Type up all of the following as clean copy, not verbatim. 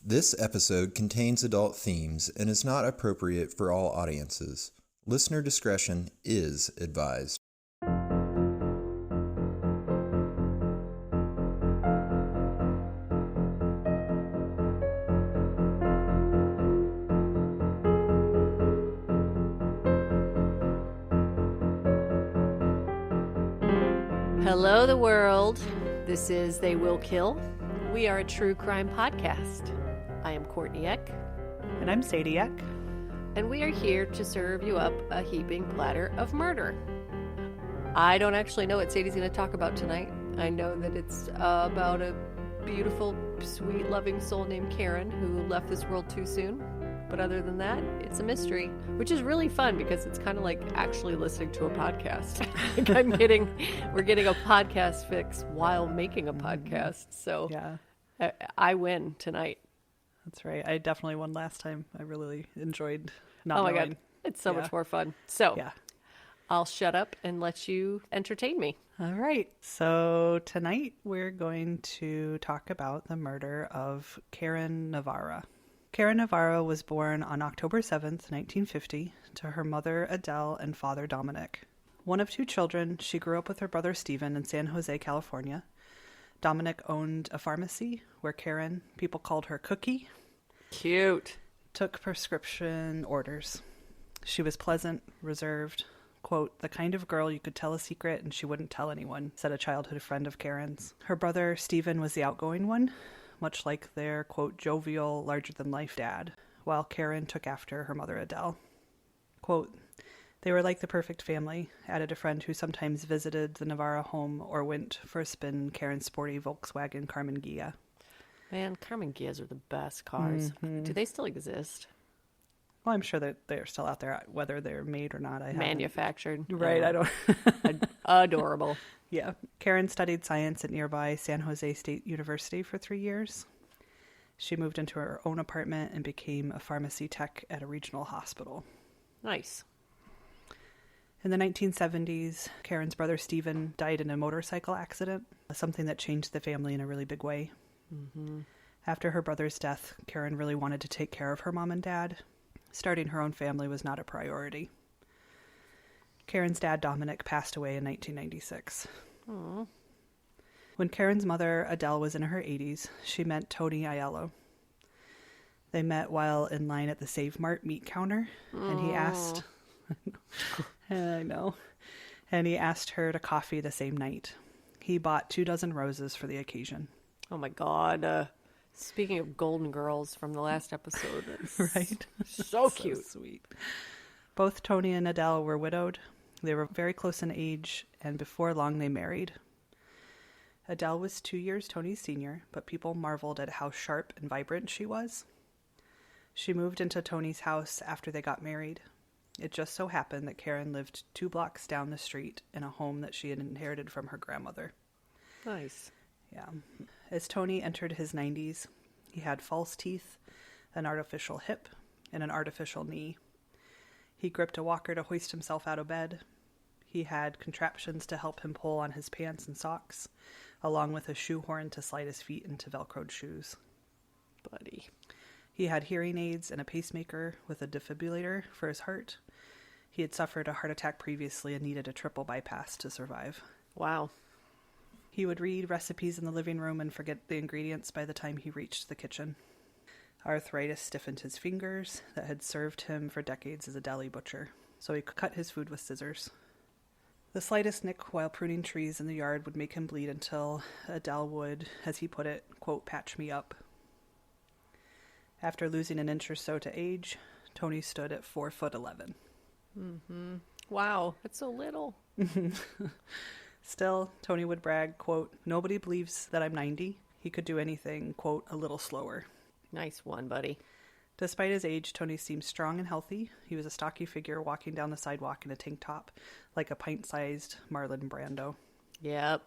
This episode contains adult themes and is not appropriate for all audiences. Listener discretion is advised. Hello, the world. This is They Will Kill. We are a true crime podcast. I am Courtney Eck. And I'm Sadie Eck. And we are here to serve you up a heaping platter of murder. I don't actually know what Sadie's going to talk about tonight. I know that it's about a beautiful, sweet, loving soul named Karen who left this world too soon. But other than that, it's a mystery, which is really fun because it's kind of like actually listening to a podcast. We're getting a podcast fix while making a podcast. So yeah. I win tonight. That's right. I definitely won last time. I really enjoyed not knowing. Oh my God. It's so much more fun. So yeah. I'll shut up and let you entertain me. All right. So tonight we're going to talk about the murder of Karen Navarra. Karen Navarra was born on October 7th, 1950, to her mother Adele and father Dominic. One of two children, she grew up with her brother Stephen in San Jose, California. Dominic owned a pharmacy where Karen, people called her Cookie, cute, took prescription orders. She was pleasant, reserved, quote, the kind of girl you could tell a secret and she wouldn't tell anyone, said a childhood friend of Karen's. Her brother Stephen was the outgoing one, much like their, quote, jovial, larger-than-life dad, while Karen took after her mother Adele. Quote, they were like the perfect family, added a friend who sometimes visited the Navarra home or went for a spin in Karen's sporty Volkswagen Carmen Ghia. Man, Carmen Ghias are the best cars. Mm-hmm. Do they still exist? Well, I'm sure that they're still out there, whether they're made or not. Manufactured. Right, I don't... Adorable. Yeah. Karen studied science at nearby San Jose State University for 3 years. She moved into her own apartment and became a pharmacy tech at a regional hospital. Nice. In the 1970s, Karen's brother Stephen died in a motorcycle accident, something that changed the family in a really big way. Mm-hmm. After her brother's death, Karen really wanted to take care of her mom and dad. Starting her own family was not a priority. Karen's dad, Dominic, passed away in 1996. Aww. When Karen's mother, Adele, was in her 80s, she met Tony Aiello. They met while in line at the Save Mart meat counter, and he asked... I know. And he asked her to coffee the same night. He bought 24 roses for the occasion. Oh my God. Speaking of Golden Girls from the last episode. Right? So cute. So sweet. Both Tony and Adele were widowed. They were very close in age, and before long they married. Adele was 2 years Tony's senior, but people marveled at how sharp and vibrant she was. She moved into Tony's house after they got married. It just so happened that Karen lived 2 blocks down the street in a home that she had inherited from her grandmother. Nice. Yeah. As Tony entered his 90s, he had false teeth, an artificial hip, and an artificial knee. He gripped a walker to hoist himself out of bed. He had contraptions to help him pull on his pants and socks, along with a shoehorn to slide his feet into Velcroed shoes. Buddy. He had hearing aids and a pacemaker with a defibrillator for his heart. He had suffered a heart attack previously and needed a triple bypass to survive. Wow. He would read recipes in the living room and forget the ingredients by the time he reached the kitchen. Arthritis stiffened his fingers that had served him for decades as a deli butcher, so he could cut his food with scissors. The slightest nick while pruning trees in the yard would make him bleed until Adele would, as he put it, quote, patch me up. After losing an inch or so to age, Tony stood at 4'11". Mm-hmm. Wow, that's so little. Still, Tony would brag, quote, nobody believes that I'm 90. He could do anything, quote, a little slower. Nice one, buddy. Despite his age, Tony seemed strong and healthy. He was a stocky figure walking down the sidewalk in a tank top, like a pint-sized Marlon Brando. Yep.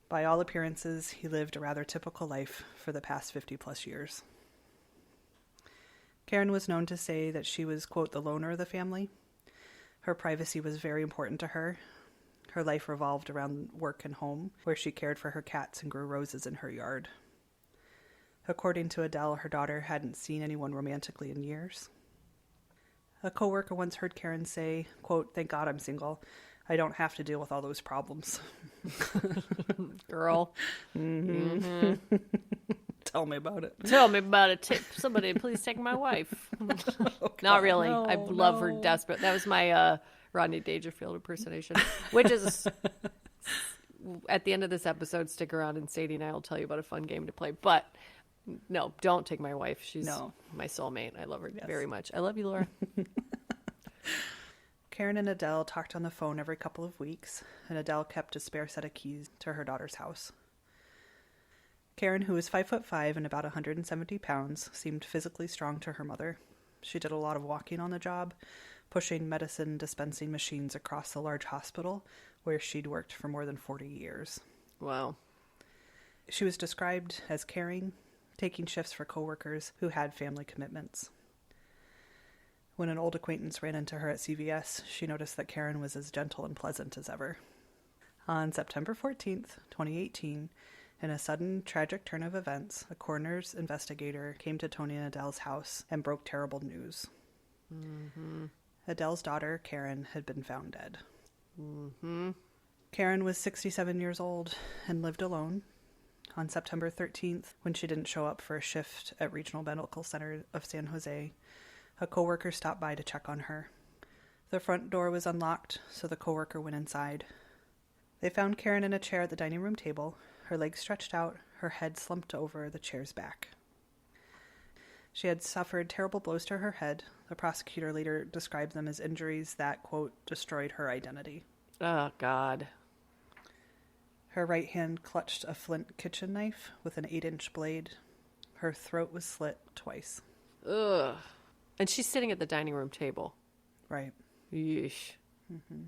By all appearances, he lived a rather typical life for the past 50-plus years. Karen was known to say that she was, quote, the loner of the family. Her privacy was very important to her. Her life revolved around work and home, where she cared for her cats and grew roses in her yard. According to Adele, her daughter hadn't seen anyone romantically in years. A coworker once heard Karen say, quote, "Thank God I'm single. I don't have to deal with all those problems." Girl. Mm-hmm. Tell me about it. Tell me about it. Somebody please take my wife. Oh, Not really. no, I love her no. desperate. That was my Rodney Dangerfield impersonation, which is at the end of this episode, stick around and Sadie and I will tell you about a fun game to play. But no, don't take my wife. She's my soulmate. I love her very much. I love you, Laura. Karen and Adele talked on the phone every couple of weeks, and Adele kept a spare set of keys to her daughter's house. Karen, who was 5'5" and about 170 pounds, seemed physically strong to her mother. She did a lot of walking on the job, pushing medicine dispensing machines across the large hospital where she'd worked for more than 40 years. Wow. She was described as caring, taking shifts for coworkers who had family commitments. When an old acquaintance ran into her at CVS, she noticed that Karen was as gentle and pleasant as ever. On September 14th, 2018, in a sudden, tragic turn of events, a coroner's investigator came to Tony and Adele's house and broke terrible news. Mm-hmm. Adele's daughter, Karen, had been found dead. Mm-hmm. Karen was 67 years old and lived alone. On September 13th, when she didn't show up for a shift at Regional Medical Center of San Jose, a coworker stopped by to check on her. The front door was unlocked, so the coworker went inside. They found Karen in a chair at the dining room table, her legs stretched out, her head slumped over the chair's back. She had suffered terrible blows to her head. The prosecutor later described them as injuries that, quote, destroyed her identity. Oh, God. Her right hand clutched a flint kitchen knife with an 8-inch blade. Her throat was slit twice. Ugh. And she's sitting at the dining room table. Right. Yeesh. Mm-hmm.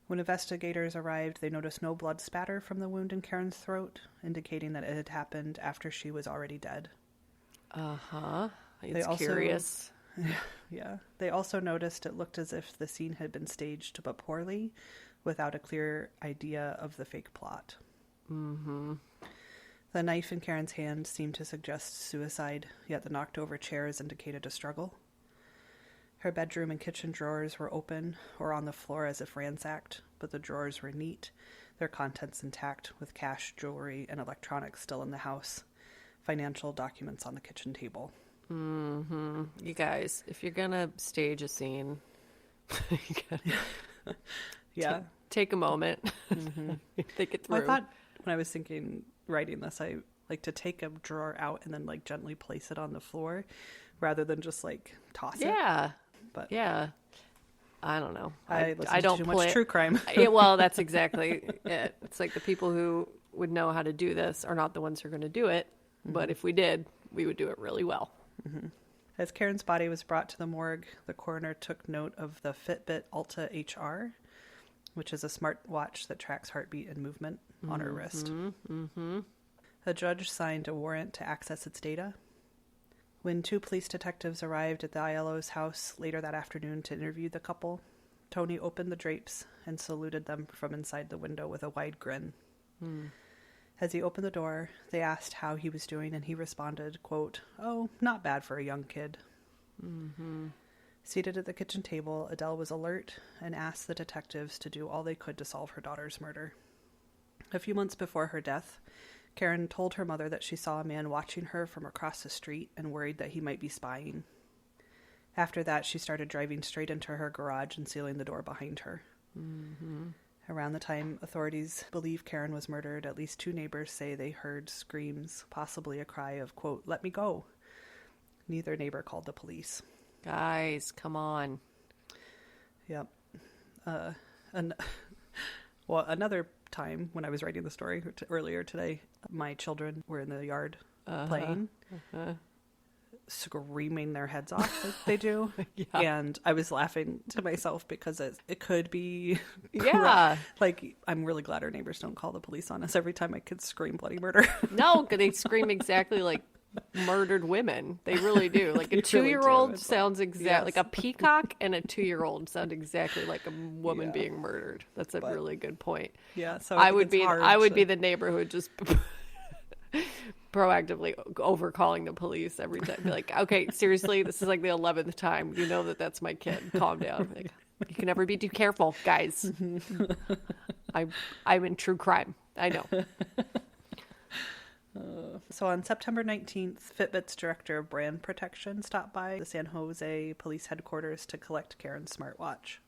When investigators arrived, they noticed no blood spatter from the wound in Karen's throat, indicating that it had happened after she was already dead. Uh-huh. It's curious. Yeah. They also noticed it looked as if the scene had been staged, but poorly, without a clear idea of the fake plot. Mm-hmm. The knife in Karen's hand seemed to suggest suicide, yet the knocked-over chairs indicated a struggle. Her bedroom and kitchen drawers were open or on the floor as if ransacked, but the drawers were neat, their contents intact, with cash, jewelry, and electronics still in the house. Financial documents on the kitchen table. Mm-hmm. You guys, if you're gonna stage a scene, you gotta yeah, take a moment, mm-hmm. think it through. Well, I thought when I was writing this, I like to take a drawer out and then like gently place it on the floor, rather than just like toss it. Yeah, but yeah, I don't know. I don't to too much true crime. Yeah, well, that's exactly it. It's like the people who would know how to do this are not the ones who are going to do it. Mm-hmm. But if we did, we would do it really well. Mm-hmm. As Karen's body was brought to the morgue, the coroner took note of the Fitbit Alta HR, which is a smartwatch that tracks heartbeat and movement on her wrist. Mm-hmm. A judge signed a warrant to access its data. When 2 police detectives arrived at the Aiello's house later that afternoon to interview the couple, Tony opened the drapes and saluted them from inside the window with a wide grin. Mm. As he opened the door, they asked how he was doing, and he responded, quote, "Oh, not bad for a young kid." Mm-hmm. Seated at the kitchen table, Adele was alert and asked the detectives to do all they could to solve her daughter's murder. A few months before her death, Karen told her mother that she saw a man watching her from across the street and worried that he might be spying. After that, she started driving straight into her garage and sealing the door behind her. Mm-hmm. Around the time authorities believe Karen was murdered, at least 2 neighbors say they heard screams, possibly a cry of, quote, "Let me go." Neither neighbor called the police. Guys, come on. Yep. Well, another time when I was writing the story earlier today, my children were in the yard playing, screaming their heads off like they do. Yeah. And I was laughing to myself because it could be Yeah. like, I'm really glad our neighbors don't call the police on us every time my kids scream bloody murder. No, they scream exactly like murdered women. They really do. Like a 2-year-old sounds exactly like a peacock, and a 2-year-old sound exactly like a woman being murdered. That's a really good point. Yeah, so I would be the neighbor who would just proactively overcalling the police every time. Be like, okay, seriously, this is like the 11th time. You know that that's my kid. Calm down. Like, you can never be too careful, guys. I'm in true crime. I know. So on September 19th, Fitbit's director of brand protection stopped by the San Jose police headquarters to collect Karen's smartwatch.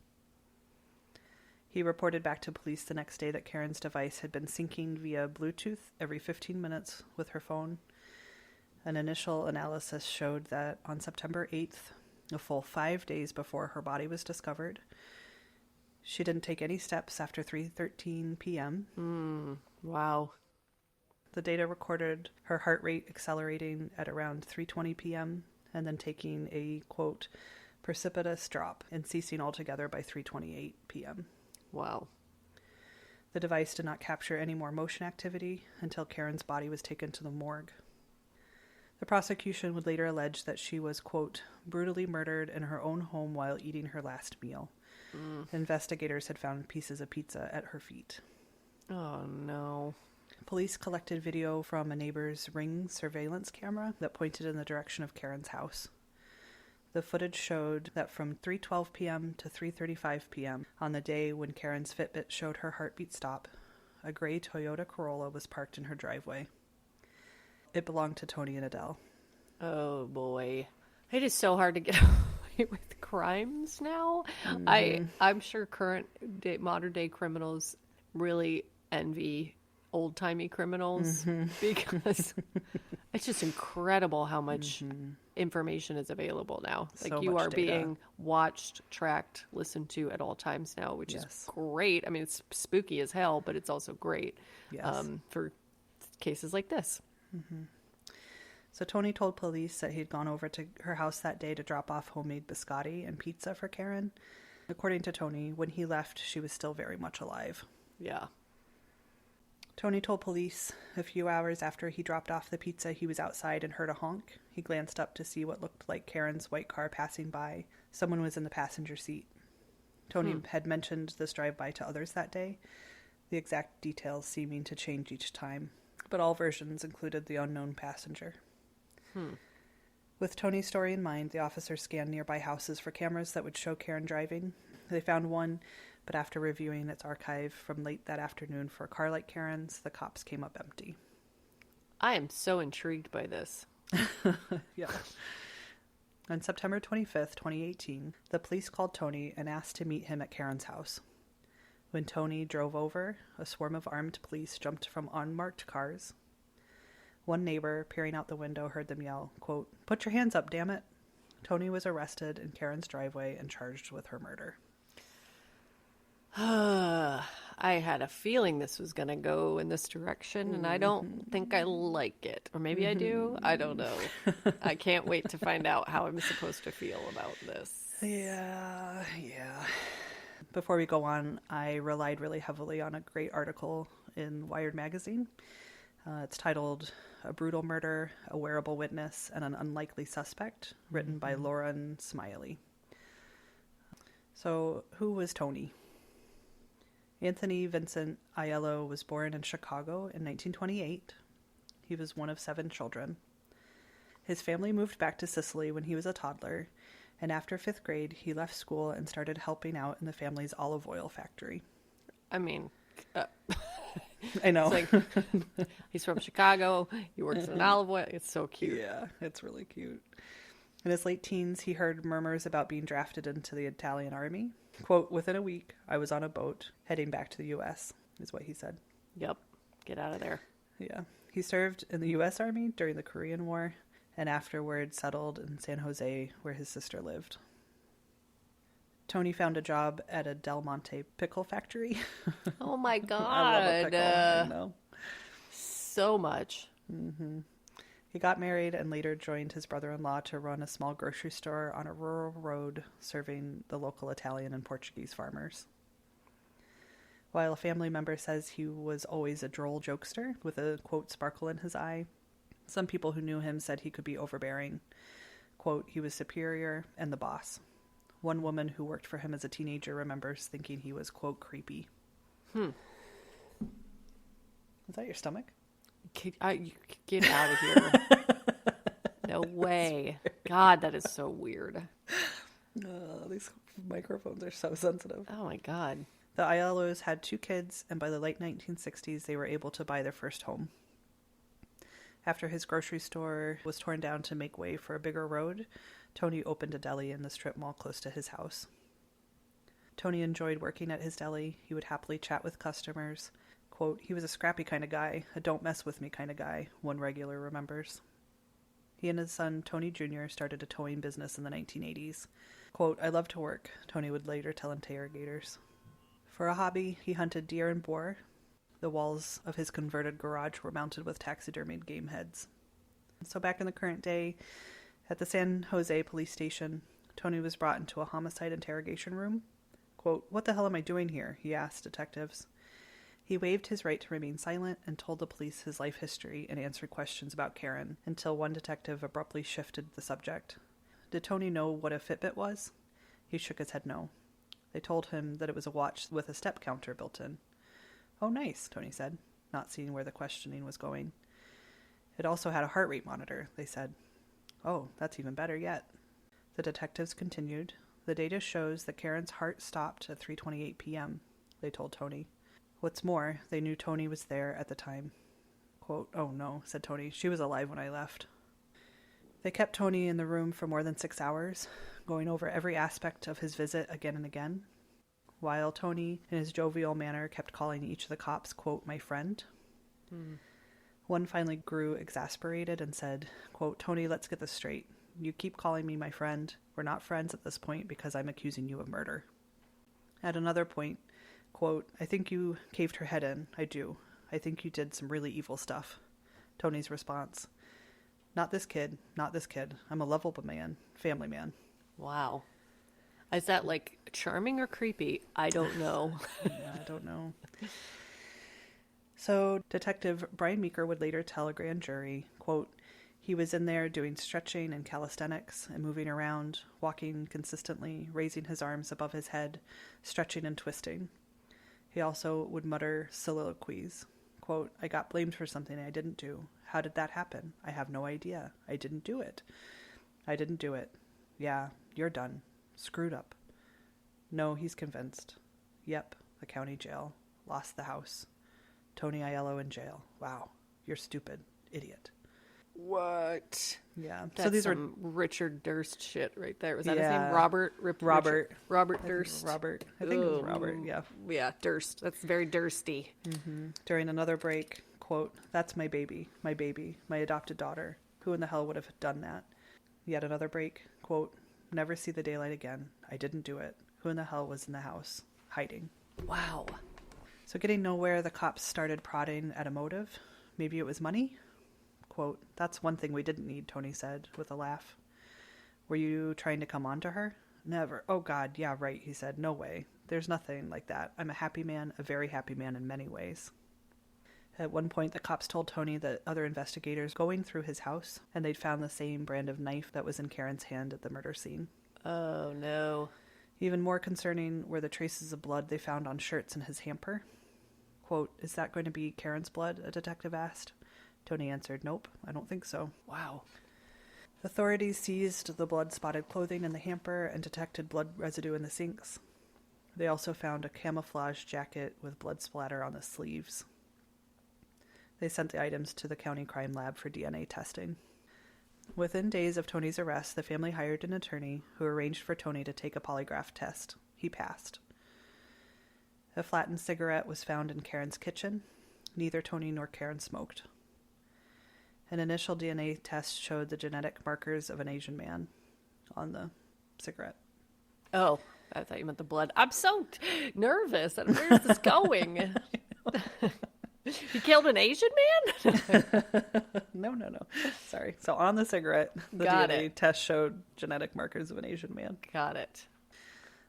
He reported back to police the next day that Karen's device had been syncing via Bluetooth every 15 minutes with her phone. An initial analysis showed that on September 8th, a full 5 days before her body was discovered, she didn't take any steps after 3:13 p.m. Wow. The data recorded her heart rate accelerating at around 3:20 p.m. and then taking a, quote, precipitous drop and ceasing altogether by 3:28 p.m. Wow. The device did not capture any more motion activity until Karen's body was taken to the morgue. The prosecution would later allege that she was, quote, brutally murdered in her own home while eating her last meal. Investigators had found pieces of pizza at her feet. Oh, no. Police collected video from a neighbor's Ring surveillance camera that pointed in the direction of Karen's house. The footage showed that from 3:12 p.m. to 3:35 p.m. on the day when Karen's Fitbit showed her heartbeat stop, a gray Toyota Corolla was parked in her driveway. It belonged to Tony and Adele. Oh, boy. It is so hard to get away with crimes now. I'm sure modern day criminals really envy old-timey criminals because it's just incredible how much information is available now. Like, So you much are data. being watched, tracked, listened to at all times now, which is great. I mean, it's spooky as hell, but it's also great for cases like this. So Tony told police that he'd gone over to her house that day to drop off homemade biscotti and pizza for Karen. According to Tony, when he left, she was still very much alive. Yeah. Tony told police a few hours after he dropped off the pizza, he was outside and heard a honk. He glanced up to see what looked like Karen's white car passing by. Someone was in the passenger seat. Tony had mentioned this drive-by to others that day, the exact details seeming to change each time, but all versions included the unknown passenger. With Tony's story in mind, the officers scanned nearby houses for cameras that would show Karen driving. They found one, but after reviewing its archive from late that afternoon for a car like Karen's, the cops came up empty. I am so intrigued by this. Yeah. On September 25th, 2018, the police called Tony and asked to meet him at Karen's house. When Tony drove over, a swarm of armed police jumped from unmarked cars. One neighbor, peering out the window, heard them yell, quote, "Put your hands up, damn it." Tony was arrested in Karen's driveway and charged with her murder. I had a feeling this was going to go in this direction, and I don't think I like it. Or maybe I do. I don't know. I can't wait to find out how I'm supposed to feel about this. Yeah. Before we go on, I relied really heavily on a great article in Wired magazine. It's titled "A Brutal Murder, a Wearable Witness, and an Unlikely Suspect," written by Lauren Smiley. So, who was Tony? Anthony Vincent Aiello was born in Chicago in 1928. He was one of 7 children. His family moved back to Sicily when he was a toddler, and after 5th grade, he left school and started helping out in the family's olive oil factory. I mean, I know. it's like he's from Chicago. He works in olive oil. It's so cute. Yeah, it's really cute. In his late teens, he heard murmurs about being drafted into the Italian army. Quote, "Within a week, I was on a boat heading back to the U.S., is what he said. Yep. Get out of there. Yeah. He served in the U.S. Army during the Korean War and afterward settled in San Jose, where his sister lived. Tony found a job at a Del Monte pickle factory. Oh my God. I love a pickle. I know. So much. He got married and later joined his brother-in-law to run a small grocery store on a rural road serving the local Italian and Portuguese farmers. While a family member says he was always a droll jokester with a, quote, sparkle in his eye, some people who knew him said he could be overbearing. Quote, "He was superior and the boss." One woman who worked for him as a teenager remembers thinking he was, quote, creepy. Is that your stomach? Get out of here. No way. God, that is so weird. These microphones are so sensitive. Oh my God. The Aiellos had 2 kids, and by the late 1960s, they were able to buy their first home. After his grocery store was torn down to make way for a bigger road, Tony opened a deli in the strip mall close to his house. Tony enjoyed working at his deli. He would happily chat with customers. Quote, he was a scrappy kind of guy, a don't mess with me kind of guy, one regular remembers. He and his son, Tony Jr., started a towing business in the 1980s. Quote, I love to work, Tony would later tell interrogators. For a hobby, he hunted deer and boar. The walls of his converted garage were mounted with taxidermied game heads. So back in the current day, at the San Jose police station, Tony was brought into a homicide interrogation room. Quote, what the hell am I doing here? He asked detectives. He waived his right to remain silent and told the police his life history and answered questions about Karen until one detective abruptly shifted the subject. Did Tony know what a Fitbit was? He shook his head no. They told him that it was a watch with a step counter built in. Oh, nice, Tony said, not seeing where the questioning was going. It also had a heart rate monitor, they said. Oh, that's even better yet. The detectives continued. The data shows that Karen's heart stopped at 3:28 p.m., they told Tony. What's more, they knew Tony was there at the time. Quote, oh no, said Tony. She was alive when I left. They kept Tony in the room for more than 6 hours, going over every aspect of his visit again and again, while Tony, in his jovial manner, kept calling each of the cops, quote, my friend. One finally grew exasperated and said, quote, Tony, let's get this straight. You keep calling me my friend. We're not friends at this point because I'm accusing you of murder. At another point, quote, I think you caved her head in. I do. I think you did some really evil stuff. Tony's response, not this kid, not this kid. I'm a lovable man, family man. Wow. Is that like charming or creepy? I don't know. Yeah, I don't know. So Detective Brian Meeker would later tell a grand jury, quote, he was in there doing stretching and calisthenics and moving around, walking consistently, raising his arms above his head, stretching and twisting. He also would mutter soliloquies. Quote, I got blamed for something I didn't do. How did that happen? I have no idea. I didn't do it. I didn't do it. Yeah, you're done. Screwed up. No, he's convinced. Yep, the county jail. Lost the house. Tony Aiello in jail. Wow, you're stupid. Idiot. What? Yeah. That's so these are Richard Durst shit right there. Was that his Yeah. name? Robert Durst. Robert. I think it was Robert, yeah. Yeah, Durst. That's very Dursty. During another break, quote, that's my baby, my adopted daughter. Who in the hell would have done that? Yet another break, quote, never see the daylight again. I didn't do it. Who in the hell was in the house? Hiding. Wow. So getting nowhere, the cops started prodding at a motive. Maybe it was money? Quote, that's one thing we didn't need, Tony said with a laugh. Were you trying to come on to her? Never. Oh, God, yeah, right, he said. No way. There's nothing like that. I'm a happy man, a very happy man in many ways. At one point, the cops told Tony that other investigators going through his house, and they'd found the same brand of knife that was in Karen's hand at the murder scene. Oh, no. Even more concerning were the traces of blood they found on shirts in his hamper. Quote, is that going to be Karen's blood? A detective asked. Tony answered, nope, I don't think so. Wow. Authorities seized the blood-spotted clothing in the hamper and detected blood residue in the sinks. They also found a camouflage jacket with blood splatter on the sleeves. They sent the items to the county crime lab for DNA testing. Within days of Tony's arrest, the family hired an attorney who arranged for Tony to take a polygraph test. He passed. A flattened cigarette was found in Karen's kitchen. Neither Tony nor Karen smoked. An initial DNA test showed the genetic markers of an Asian man on the cigarette. Oh, I thought you meant the blood. I'm so nervous. Where's this going? You killed an Asian man? No. Sorry. So on the cigarette, the DNA test showed genetic markers of an Asian man. Got it.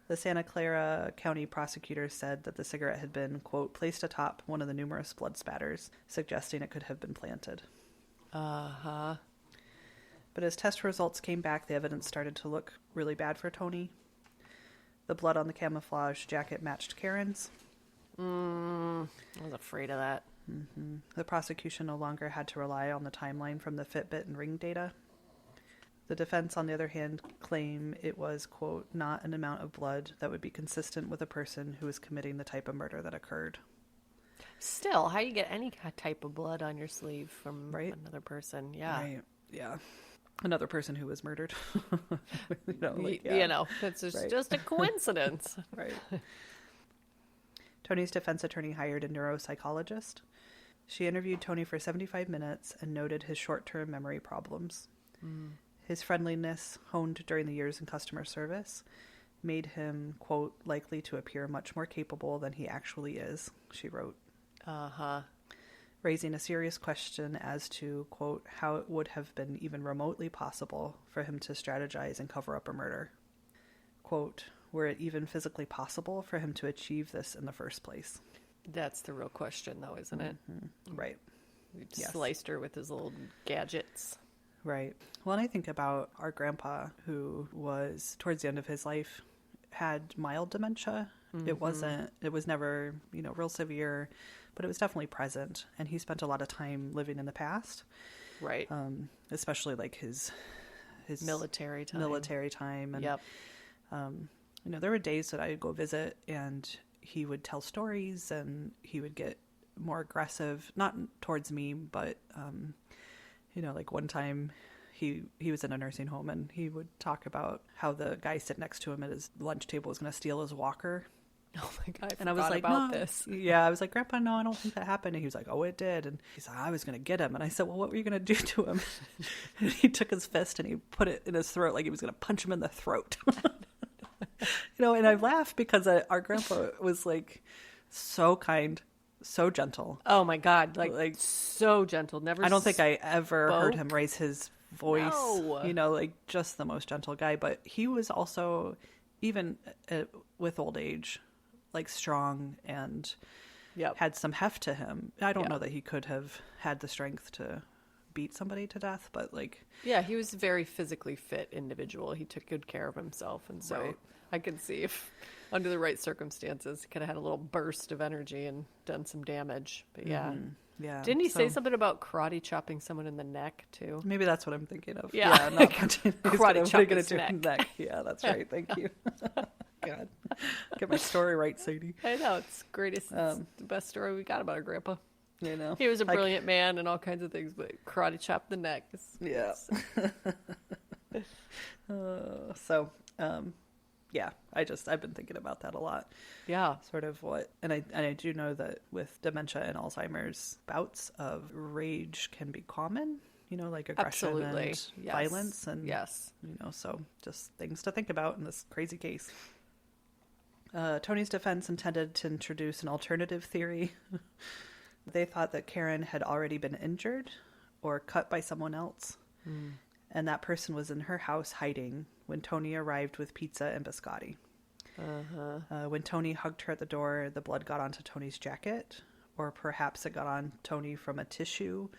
The Santa Clara County prosecutor said that the cigarette had been, quote, placed atop one of the numerous blood spatters, suggesting it could have been planted. Uh-huh. But as test results came back, the evidence started to look really bad for Tony. The blood on the camouflage jacket matched Karen's. I was afraid of that. The prosecution no longer had to rely on the timeline from the Fitbit and Ring data. The defense, on the other hand, claim it was, quote, not an amount of blood that would be consistent with a person who was committing the type of murder that occurred. Still, how do you get any type of blood on your sleeve from Right. another person? Yeah. Right. Yeah. Another person who was murdered. It's just, Right. just a coincidence. Right. Tony's defense attorney hired a neuropsychologist. She interviewed Tony for 75 minutes and noted his short-term memory problems. His friendliness, honed during the years in customer service, made him, quote, likely to appear much more capable than he actually is, she wrote. Raising a serious question as to, quote, how it would have been even remotely possible for him to strategize and cover up a murder. Quote, were it even physically possible for him to achieve this in the first place? That's the real question, though, isn't it? Right. We Yes. sliced her with his little gadgets. Right. Well, and I think about our grandpa, who was, towards the end of his life, had mild dementia. It was never, real severe, but it was definitely present. And he spent a lot of time living in the past. Right. Especially like his Military time. And, Yep. there were days that I would go visit and he would tell stories and he would get more aggressive, not towards me, but, like one time he was in a nursing home and he would talk about how the guy sitting next to him at his lunch table was going to steal his walker. Oh my God, And I was like, about no. this. Yeah, I was like, Grandpa, no, I don't think that happened. And he was like, oh, it did. And he's like, I was going to get him. And I said, well, what were you going to do to him? And he took his fist and he put it in his throat like he was going to punch him in the throat. And I laughed because our grandpa was like so kind, so gentle. Oh my God, like so gentle. Never. I don't think I ever heard spoke. him raise his voice. No. Just the most gentle guy. But he was also, even with old age, like strong and Yep. had some heft to him. I don't Yeah. know that he could have had the strength to beat somebody to death, but like, Yeah, he was a very physically fit individual. He took good care of himself, and so Right. I could see if, under the right circumstances, he could have had a little burst of energy and done some damage. But yeah, yeah. didn't he say So something about karate chopping someone in the neck too? maybe that's what I'm thinking of. Yeah. Not punching. Karate chop his do neck. Yeah, that's right. Thank you. God, get my story right, Sadie. I know, it's greatest. It's the best story we got about our grandpa. He was a Like, brilliant man and all kinds of things, but karate chopped the neck. yeah. Yeah, I've been thinking about that a lot. Yeah. Sort of and I do know that with dementia and Alzheimer's, bouts of rage can be common, like aggression Absolutely. and Yes. violence. And, Yes. so just things to think about in this crazy case. Tony's defense intended to introduce an alternative theory. They thought that Karen had already been injured or cut by someone else. And that person was in her house hiding when Tony arrived with pizza and biscotti. When Tony hugged her at the door, the blood got onto Tony's jacket, or perhaps it got on Tony from a tissue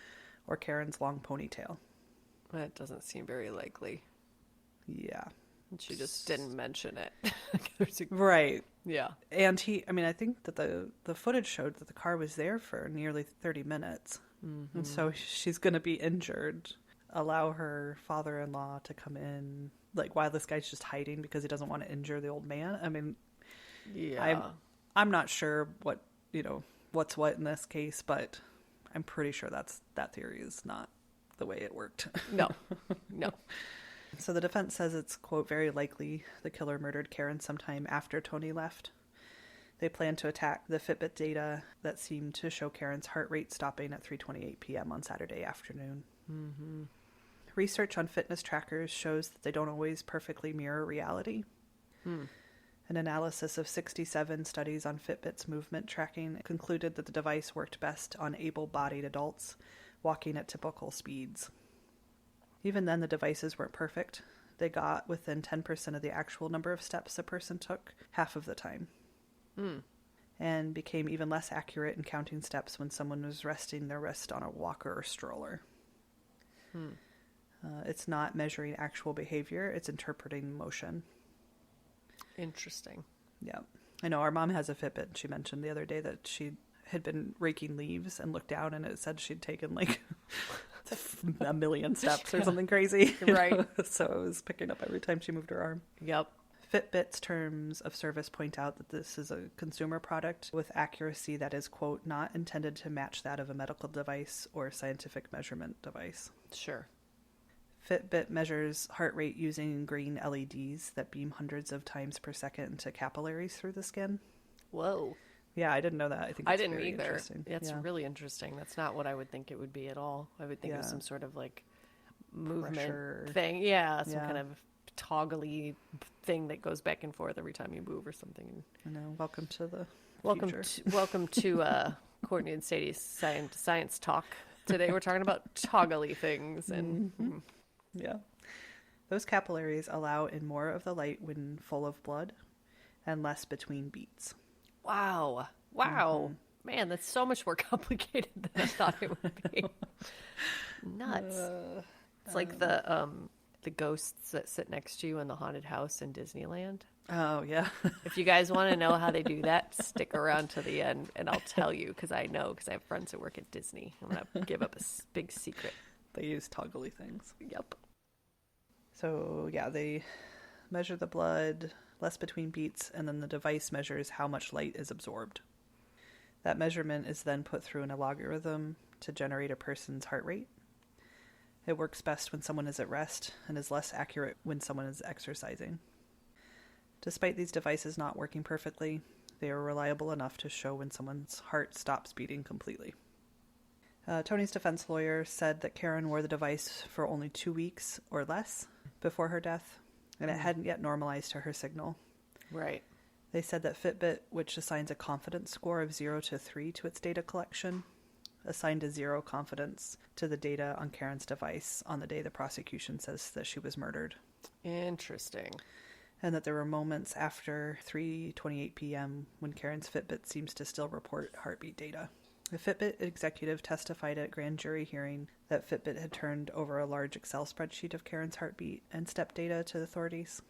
or Karen's long ponytail. That doesn't seem very likely. Yeah. And she just didn't mention it. Right. Yeah. And I think that the footage showed that the car was there for nearly 30 minutes. And so she's going to be injured. Allow her father-in-law to come in, like, while this guy's just hiding because he doesn't want to injure the old man. I mean, Yeah. I'm not sure what's what in this case, but I'm pretty sure that theory is not the way it worked. No. So the defense says it's, quote, very likely the killer murdered Karen sometime after Tony left. They plan to attack the Fitbit data that seemed to show Karen's heart rate stopping at 3:28 p.m. on Saturday afternoon. Research on fitness trackers shows that they don't always perfectly mirror reality. An analysis of 67 studies on Fitbit's movement tracking concluded that the device worked best on able-bodied adults walking at typical speeds. Even then, the devices weren't perfect. They got within 10% of the actual number of steps a person took half of the time. And became even less accurate in counting steps when someone was resting their wrist on a walker or stroller. It's not measuring actual behavior, it's interpreting motion. Interesting. Yeah. I know our mom has a Fitbit. She mentioned the other day that she had been raking leaves and looked down, and it said she'd taken like a million steps or something crazy. Right. So it was picking up every time she moved her arm. Yep. Fitbit's terms of service point out that this is a consumer product with accuracy that is, quote, not intended to match that of a medical device or scientific measurement device. Sure. Fitbit measures heart rate using green LEDs that beam hundreds of times per second into capillaries through the skin. Whoa. Yeah, I didn't know that. I think I it's didn't very either. interesting. That's really interesting. That's not what I would think it would be at all. I would think it was some sort of like movement Pressure. thing. Yeah, some kind of toggly thing that goes back and forth every time you move or something. I know. Welcome to the Welcome to Courtney and Sadie's science talk. Today we're talking about toggly things and yeah. Those capillaries allow in more of the light when full of blood and less between beats. Wow. Man, that's so much more complicated than I thought it would be. Nuts. It's like the ghosts that sit next to you in the haunted house in Disneyland. Oh, yeah. If you guys want to know how they do that, stick around to the end and I'll tell you because I have friends that work at Disney. I'm going to give up a big secret. They use toggly things. Yep. So, yeah, they measure the blood, less between beats, and then the device measures how much light is absorbed. That measurement is then put through an algorithm to generate a person's heart rate. It works best when someone is at rest and is less accurate when someone is exercising. Despite these devices not working perfectly, they are reliable enough to show when someone's heart stops beating completely. Tony's defense lawyer said that Karen wore the device for only 2 weeks or less before her death, and it hadn't yet normalized to her signal. Right. They said that Fitbit, which assigns a confidence score of 0 to 3 to its data collection, assigned a 0 confidence to the data on Karen's device on the day the prosecution says that she was murdered. Interesting. And that there were moments after 3:28 p.m. when Karen's Fitbit seems to still report heartbeat data. The Fitbit executive testified at grand jury hearing that Fitbit had turned over a large Excel spreadsheet of Karen's heartbeat and step data to the authorities.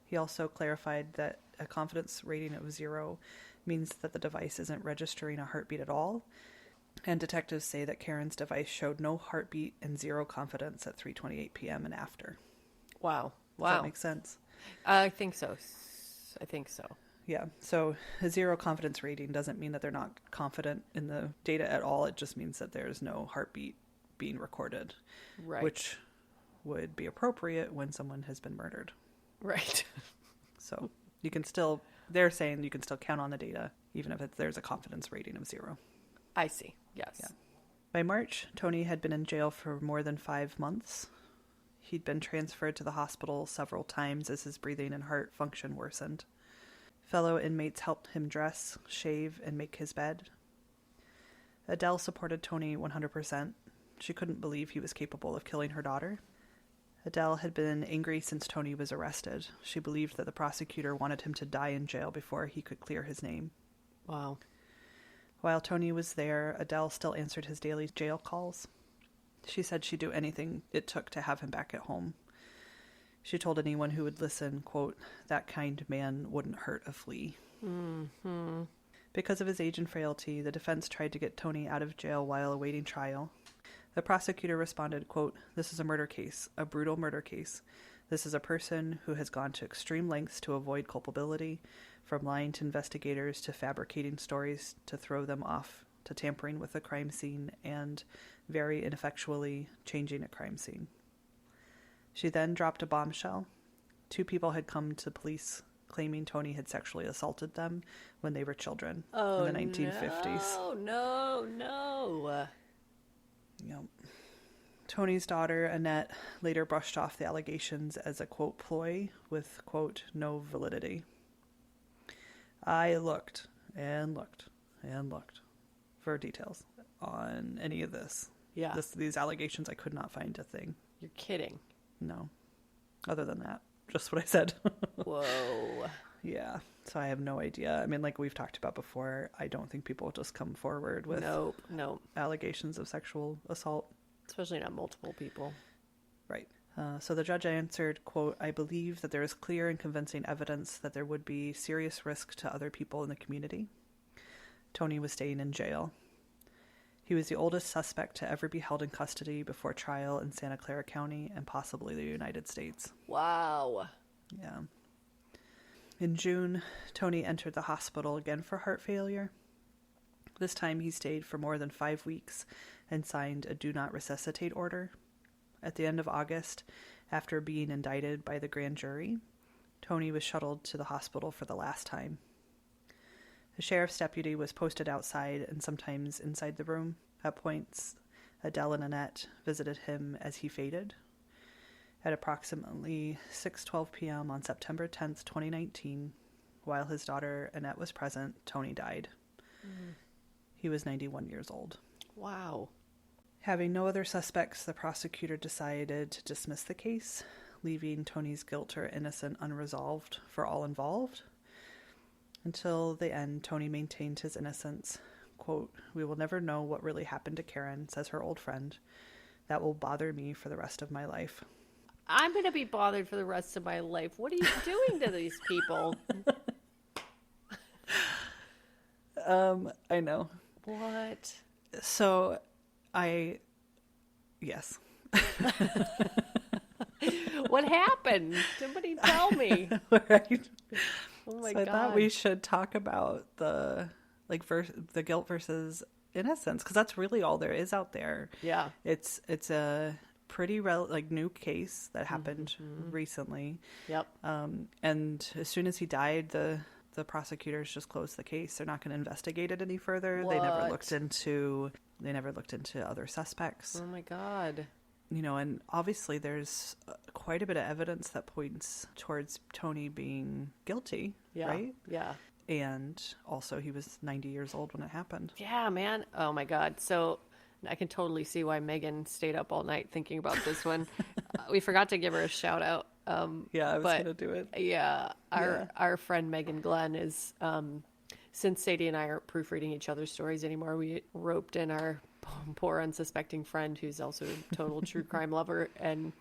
He also clarified that a confidence rating of 0 means that the device isn't registering a heartbeat at all, and detectives say that Karen's device showed no heartbeat and 0 confidence at 3:28 p.m. and after. Wow. Does that make sense? I think so. Yeah, so a 0 confidence rating doesn't mean that they're not confident in the data at all. It just means that there's no heartbeat being recorded, Right. which would be appropriate when someone has been murdered. Right. So you can still, they're saying you can still count on the data, even if there's a confidence rating of 0. I see. Yes. Yeah. By March, Tony had been in jail for more than 5 months. He'd been transferred to the hospital several times as his breathing and heart function worsened. Fellow inmates helped him dress, shave, and make his bed. Adele supported Tony 100%. She couldn't believe he was capable of killing her daughter. Adele had been angry since Tony was arrested. She believed that the prosecutor wanted him to die in jail before he could clear his name. Wow. While Tony was there, Adele still answered his daily jail calls. She said she'd do anything it took to have him back at home. She told anyone who would listen, quote, that kind man wouldn't hurt a flea. Mm-hmm. Because of his age and frailty, the defense tried to get Tony out of jail while awaiting trial. The prosecutor responded, quote, this is a murder case, a brutal murder case. This is a person who has gone to extreme lengths to avoid culpability, from lying to investigators to fabricating stories to throw them off, to tampering with a crime scene and, very ineffectually, changing a crime scene. She then dropped a bombshell. 2 people had come to police claiming Tony had sexually assaulted them when they were children in the 1950s. Oh, no. Yep. Tony's daughter, Annette, later brushed off the allegations as a, quote, ploy with, quote, no validity. I looked and looked and looked for details on any of this. Yeah. These allegations, I could not find a thing. You're kidding. No. Other than that, just what I said. Whoa. Yeah. So I have no idea. I mean, like we've talked about before, I don't think people will just come forward with Nope. allegations of sexual assault. Especially not multiple people. Right. So the judge answered, quote, I believe that there is clear and convincing evidence that there would be serious risk to other people in the community. Tony was staying in jail. He was the oldest suspect to ever be held in custody before trial in Santa Clara County and possibly the United States. Wow. Yeah. In June, Tony entered the hospital again for heart failure. This time he stayed for more than 5 weeks and signed a do not resuscitate order. At the end of August, after being indicted by the grand jury, Tony was shuttled to the hospital for the last time. The sheriff's deputy was posted outside and sometimes inside the room. At points, Adele and Annette visited him as he faded. At approximately 6:12 p.m. on September 10th, 2019, while his daughter Annette was present, Tony died. He was 91 years old. Wow. Having no other suspects, the prosecutor decided to dismiss the case, leaving Tony's guilt or innocence unresolved for all involved. Until the end, Tony maintained his innocence. Quote, "We will never know what really happened to Karen," says her old friend. "That will bother me for the rest of my life." I'm going to be bothered for the rest of my life. What are you doing to these people? I know. What? So, yes. What happened? Somebody tell me. Right. Oh my So I God. thought we should talk about the guilt versus innocence, because that's really all there is out there. Yeah. It's a pretty new case that happened recently. Yep. And as soon as he died, the prosecutors just closed the case. They're not going to investigate it any further. They never What? looked into other suspects. Oh my God. And obviously there's quite a bit of evidence that points towards Tony being guilty, Yeah. right? Yeah. And also he was 90 years old when it happened. Yeah, man. Oh my God. So I can totally see why Megan stayed up all night thinking about this one. We forgot to give her a shout out. Yeah, I was but going to do it. Yeah, our friend Megan Glenn is, since Sadie and I aren't proofreading each other's stories anymore, we roped in our poor unsuspecting friend who's also a total true crime lover, and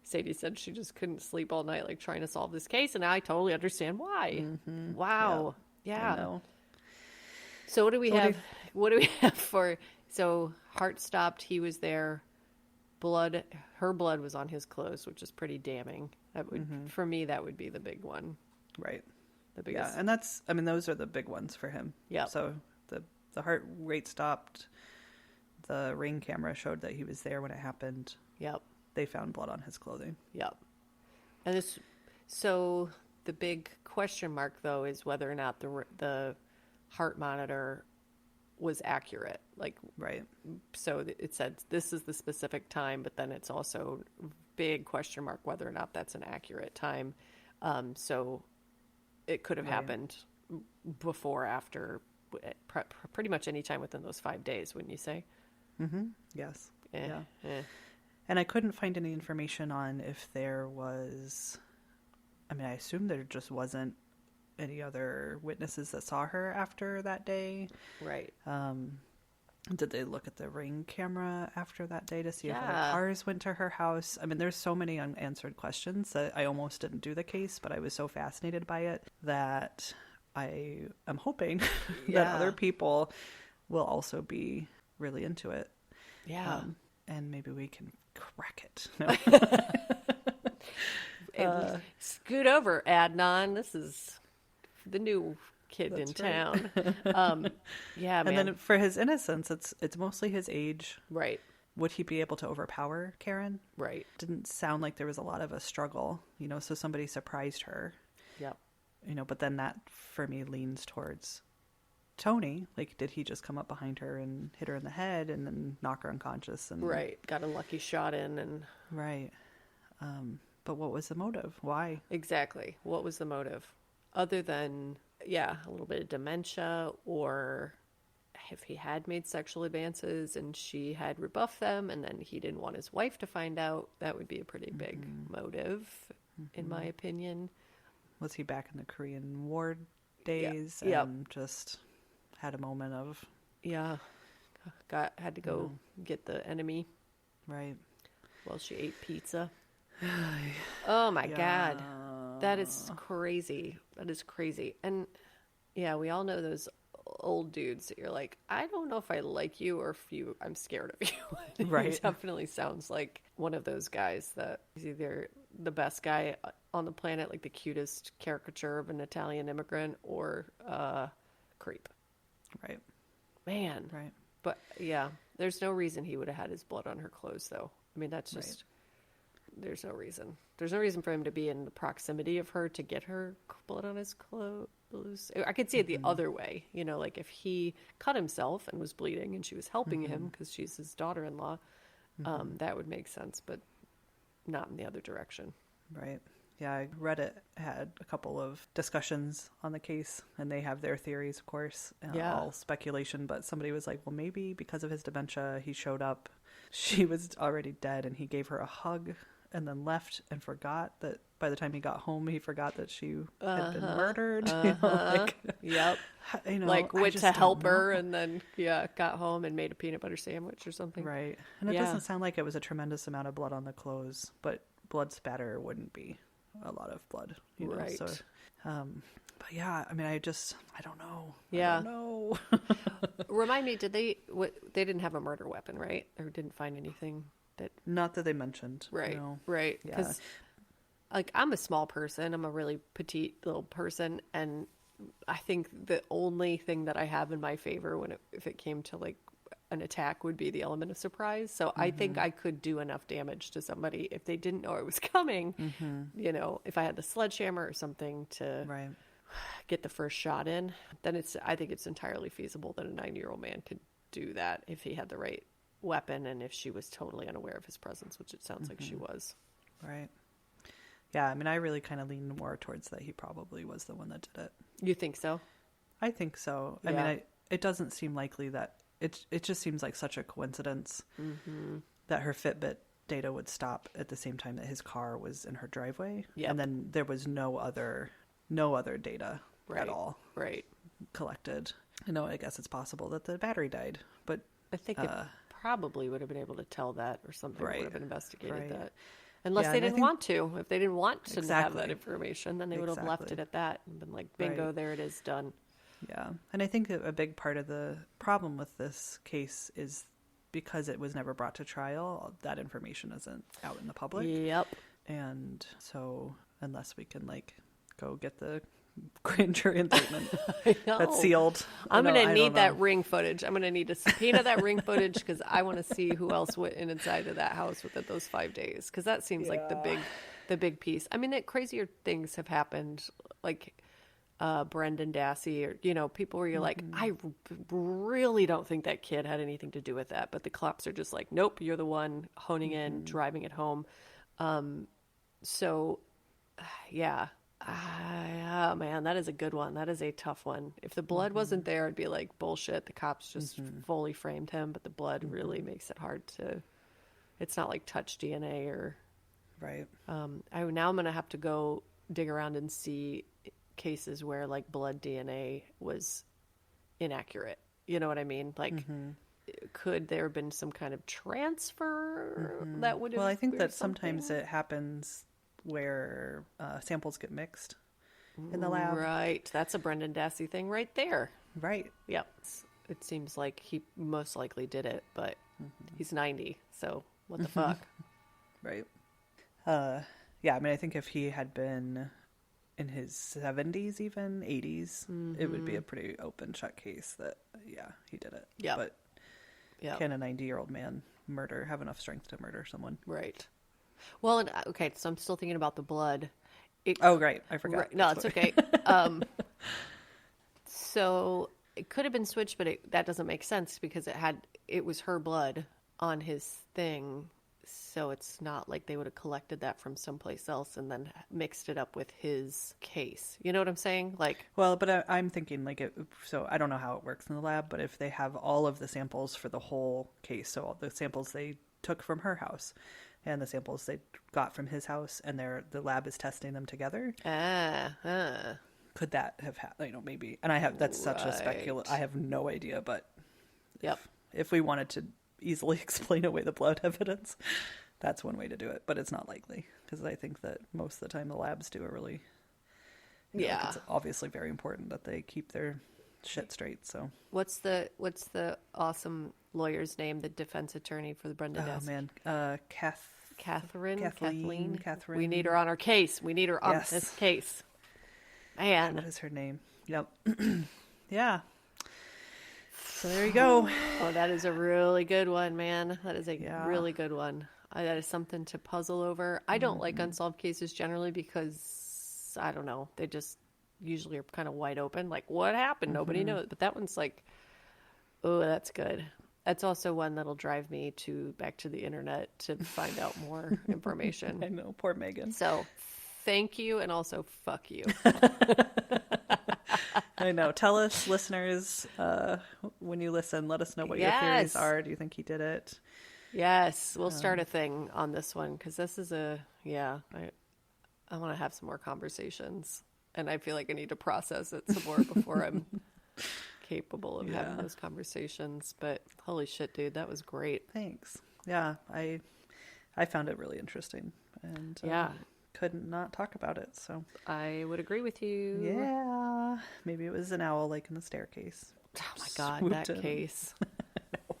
Sadie said she just couldn't sleep all night like trying to solve this case, and I totally understand why. Mm-hmm. Wow. I Yeah. know. So what do we have? What do we have for? So heart stopped. He was there. Her blood was on his clothes, which is pretty damning. That would, for me, that would be the big one. Right. The biggest. Yeah, and those are the big ones for him. Yeah. So the heart rate stopped. The Ring camera showed that he was there when it happened. Yep. They found blood on his clothing. Yep. And so the big question mark though is whether or not the heart monitor was accurate. Like, Right. so it said this is the specific time, but then it's also big question mark whether or not that's an accurate time. So it could have happened before, after, pretty much any time within those 5 days, wouldn't you say? Mm-hmm. Yes. Yeah. Eh. And I couldn't find any information on if there was, I assume there just wasn't any other witnesses that saw her after that day. Right. Did they look at the Ring camera after that day to see if other Yeah. cars went to her house? There's so many unanswered questions that I almost didn't do the case, but I was so fascinated by it that I am hoping that Yeah. other people will also be really into it. Yeah. And maybe we can crack it. No. Scoot over, Adnan. This is the new kid in That's town. Yeah, man. And then for his innocence, it's mostly his age. Right. Would he be able to overpower Karen? Right. Didn't sound like there was a lot of a struggle, so somebody surprised her, Yep. but then that for me leans towards Tony. Like, did he just come up behind her and hit her in the head and then knock her unconscious? And Right. Got a lucky shot in and... Right. But what was the motive? Why? Exactly. What was the motive? Other than, a little bit of dementia, or if he had made sexual advances and she had rebuffed them and then he didn't want his wife to find out, that would be a pretty big motive, in my opinion. Was he back in the Korean War days Yep. and just had a moment of... Yeah. Had to go get the enemy Right. while she ate pizza. Oh my God. That is crazy. That is crazy. And yeah, we all know those old dudes that you're like, I don't know if I like you or if I'm scared of you. Right. He definitely sounds like one of those guys that is either the best guy on the planet, like the cutest caricature of an Italian immigrant, or creep. Right. Man. Right. But yeah, there's no reason he would have had his blood on her clothes, though. I mean, that's just, there's no reason. There's no reason for him to be in the proximity of her to get her blood on his clothes. I could see it the other way, you know, like if he cut himself and was bleeding and she was helping him because she's his daughter-in-law, that would make sense, but not in the other direction. Right. Yeah, Reddit had a couple of discussions on the case, and they have their theories, of course. All speculation, but somebody was like, well, maybe because of his dementia, he showed up, she was already dead, and he gave her a hug and then left and forgot that by the time he got home, he forgot that she had been murdered. You know, like, Yep. You know, like went to help her and then, got home and made a peanut butter sandwich or something. Right. And it doesn't sound like it was a tremendous amount of blood on the clothes, but blood spatter wouldn't be a lot of blood, you know. Right. So, but yeah, I mean, I don't know. Yeah. I don't know. Remind me, they didn't have a murder weapon, right? Or didn't find anything that... Not that they mentioned. Right, no. right. Yeah. Because, like, I'm a small person. I'm a really petite little person. And I think the only thing that I have in my favor if it came to, like, an attack would be the element of surprise. So I think I could do enough damage to somebody if they didn't know it was coming. You know, if I had the sledgehammer or something to get the first shot in, then I think it's entirely feasible that a 9-year-old man could do that if he had the right weapon and if she was totally unaware of his presence, which it sounds like she was. Right. Yeah, I mean, I really kind of lean more towards that he probably was the one that did it. You think so? I think so. Yeah. I mean, it doesn't seem likely that it just seems like such a coincidence that her Fitbit data would stop at the same time that his car was in her driveway. Yep. And then there was no other data at all collected. I know, I guess it's possible that the battery died, but I think it probably would have been able to tell that or something would have investigated that. Yeah, Unless they didn't want to. If they didn't want to have that information, then they would have left it at that and been like, bingo, there it is, done. Yeah. And I think a big part of the problem with this case is because it was never brought to trial, that information isn't out in the public. Yep. And so unless we can, like, go get the grand jury indictment that's sealed. I'm going to need that ring footage. I'm going to need to subpoena that ring footage because I want to see who else went inside of that house within those 5 days. Because that seems like the big piece. I mean, that crazier things have happened, like Brendan Dassey, or, you know, people where you're like, I really don't think that kid had anything to do with that. But the cops are just like, nope, you're the one honing in, driving it home. So, yeah. Oh man, that is a good one. That is a tough one. If the blood wasn't there, I'd be like, bullshit. The cops just fully framed him, but the blood really makes it hard to. It's not like touch DNA or. Right. Now I'm gonna have to go dig around and see cases where like blood DNA was inaccurate. You know what I mean? Like, could there have been some kind of transfer that would have? Well, I think that sometimes it happens where samples get mixed in the lab. Right. That's a Brendan Dassey thing right there. Right. Yep. It seems like he most likely did it, but he's 90, so what the fuck? Right. Yeah, I mean, I think if he had been in his 70s, even 80s, it would be a pretty open shut case that, yeah, he did it. Yeah. But can a 90-year-old man have enough strength to murder someone? Right. Well, and, okay, so I'm still thinking about the blood. Oh, right. I forgot. Right, no, it's okay. So it could have been switched, but that doesn't make sense because it was her blood on his thing. So it's not like they would have collected that from someplace else and then mixed it up with his case. You know what I'm saying? Like, well, but I'm thinking like so I don't know how it works in the lab, but if they have all of the samples for the whole case, so all the samples they took from her house and the samples they got from his house, and the lab is testing them together. Could that have happened? You know, maybe. And that's such a speculation. I have no idea, but if we wanted to easily explain away the blood evidence, that's one way to do it. But it's not likely because I think that most of the time the labs do a really, it's obviously very important that they keep their shit straight. So What's the awesome lawyer's name? The defense attorney for the Brenda desk. oh man, Kathleen. Catherine. We need her on our case. We need her on Yes. this case. Man. What is her name? Yep. Yeah. So there you go. Oh, that is a really good one, man. That is a really good one. That is something to puzzle over. I don't like unsolved cases generally because, I don't know, they just usually are kind of wide open. Like, what happened? Nobody knows. But that one's like, oh, that's good. That's also one that'll drive me back to the internet to find out more information. I know, poor Megan. So, thank you, and also fuck you. I know. Tell us, listeners, when you listen, let us know what your theories are. Do you think he did it? Yes, we'll start a thing on this one because this is I want to have some more conversations, and I feel like I need to process it some more before I'm capable of having those conversations. But holy shit, dude, that was great. Thanks. Yeah, I found it really interesting, and couldn't not talk about it. So I would agree with you. Yeah, maybe it was an owl like in the staircase. Oh my god, that case.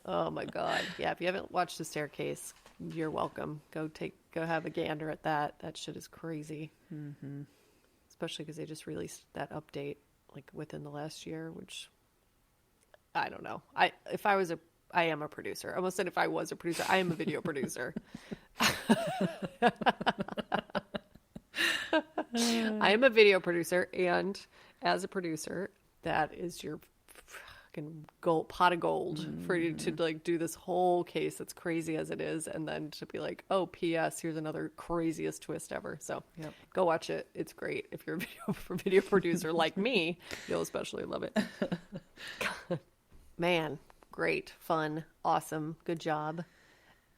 Oh my god. Yeah, if you haven't watched The Staircase, you're welcome. Go have a gander at that. That shit is crazy. Mm-hmm. Especially because they just released that update like within the last year, which I don't know. I am a producer. I almost said if I was a producer, I am a video producer. I am a video producer, and as a producer, that is your pot of gold for you to like do this whole case that's crazy as it is, and then to be like, oh, P.S. here's another craziest twist ever. So go watch it. It's great. If you're a video producer like me, you'll especially love it. Man, great, fun, awesome, good job.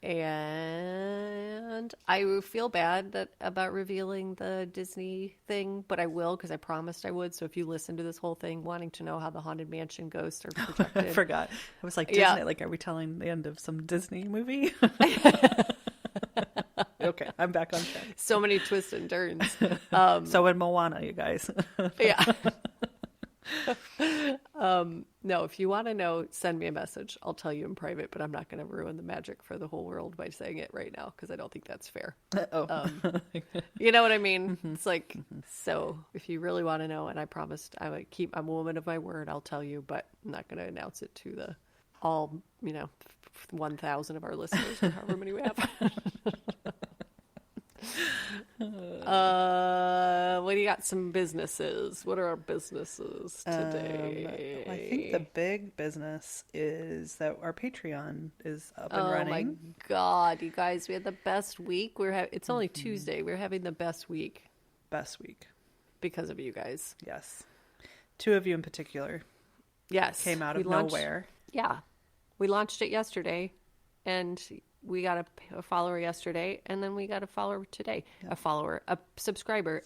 And I feel bad about revealing the Disney thing, but I will because I promised I would. So if you listen to this whole thing wanting to know how the Haunted Mansion ghosts are protected. I forgot. I was like, Disney, like, are we telling the end of some Disney movie? Okay, I'm back on track. So many twists and turns. So in Moana, you guys. Yeah. No, if you want to know, send me a message. I'll tell you in private, but I'm not going to ruin the magic for the whole world by saying it right now because I don't think that's fair. You know what I mean? It's like, so if you really want to know, and I promised I'm a woman of my word, I'll tell you, but I'm not going to announce it to all 1,000 of our listeners or however many we have. What do you got? Some businesses. What are our businesses today? I think the big business is that our Patreon is up and running. Oh my god, you guys, we had the best week. It's only Tuesday. We're having the best week. Best week. Because of you guys. Yes. 2 of you in particular. Yes. Came out of nowhere. Yeah. We launched it yesterday, and we got a follower yesterday, and then we got a follower today. Yeah. A subscriber,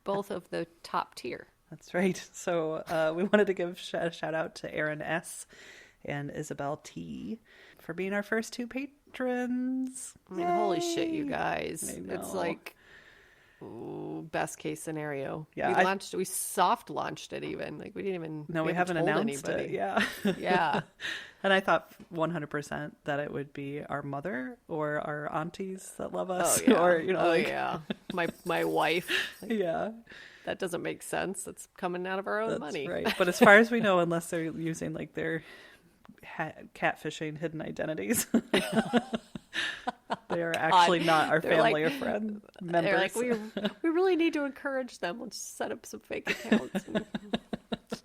both of the top tier. That's right. So we wanted to give a shout out to Aaron S. and Isabel T. for being our first 2 patrons. I mean, holy shit, you guys. It's like best case scenario. Yeah, we soft launched it even. Like we didn't even we haven't announced anybody. It. Yeah. Yeah. And I thought 100% that it would be our mother or our aunties that love us. Oh, yeah. Or, yeah. My wife. Yeah. That doesn't make sense. That's coming out of our own money. Right. But as far as we know, unless they're using like their catfishing hidden identities, they are actually not our family or friend members. They're like, we really need to encourage them. Let's set up some fake accounts.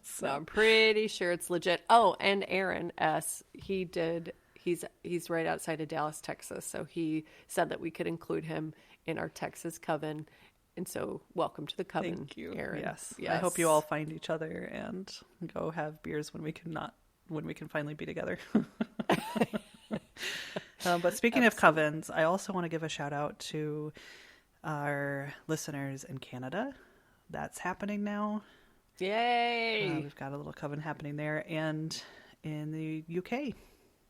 So I'm pretty sure it's legit. Oh, and Aaron S. He's right outside of Dallas, Texas. So he said that we could include him in our Texas coven. And so welcome to the coven. Thank you, Aaron. Yes. I hope you all find each other and go have beers when we can finally be together. But speaking of covens, I also want to give a shout out to our listeners in Canada. That's happening now. Yay! We've got a little coven happening there, and in the UK.